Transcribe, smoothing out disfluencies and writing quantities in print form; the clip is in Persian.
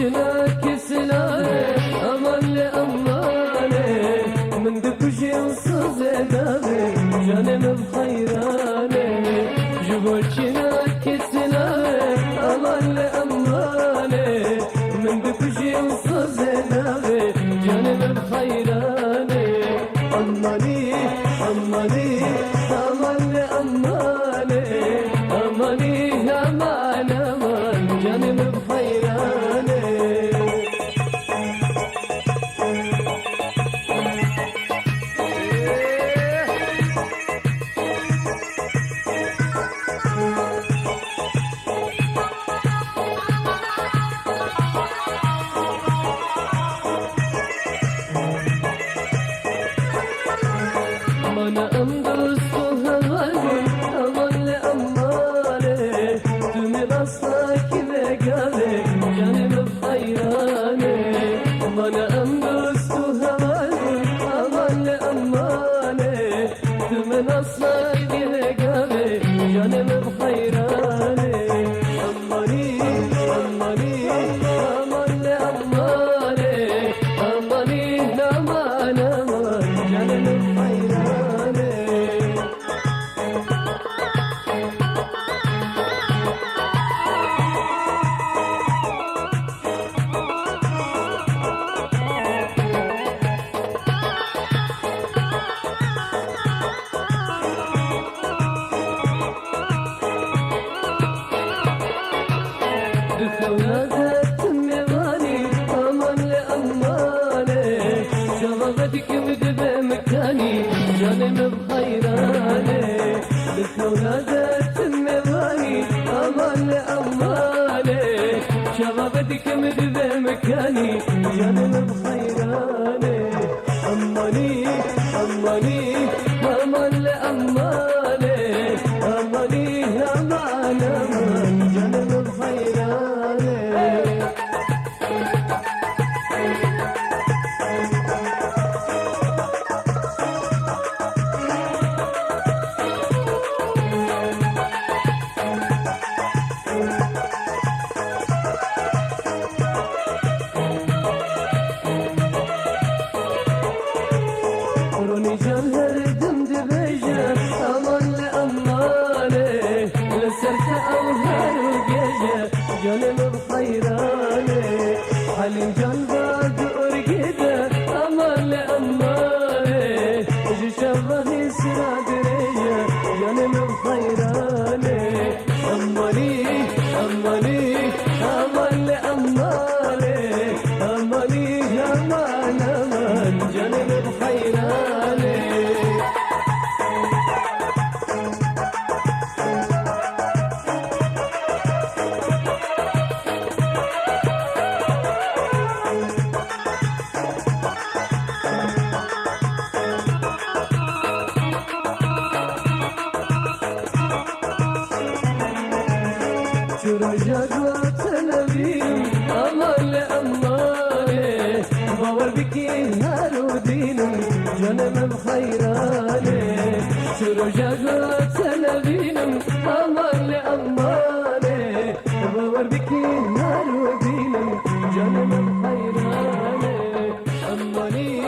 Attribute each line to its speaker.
Speaker 1: جبوتنا كسلانه أمان أمانه من دكوشي وصوز دابي جانم بخيرانه جبوتنا كسلانه أمان أمانه من دكوشي وصوز دابي جانم بخيرانه أماني أماني أمان أمانه أماني أمان أمان جانم بخيرانه أنا أمدرس وهواجي أمان أمانه تمن أصلك بقالي جانب بخيرانه أنا أمدرس وهواجي أمان أمانه تمن أصلك بقالي جانب بخيرانه أماني أماني أمان أمانه أماني أمان أمان جانب بخيرانه دخولاتك ميواني أمان لأمانه شغفتك بدبه مكاني جانم بخيرانه دخولاتك ميواني أمان لأمانه شغفتك بدبه مكاني جانم بخيرانه أماني أماني أمان لأمانه أماني أمان أمان جانم بخيرانه روني جوهر دمد بيجا أمان لأمانه لسرت أوهر وجيجا جانم بخيرانه حليم جان بعد أرقيده أمان لأمانه جي شبهي سراد ريجا جانم بخيرانه أماني أماني أمان لأمانه أماني أمان أمان جانم بخيرانه رجاء وتنبيم أمان لأمانه باور بكي هارو دينم جانم بخيرانه رجاء وتنبيم أمان لأمانه باور بكي هارو دينم جانم بخيرانه أماني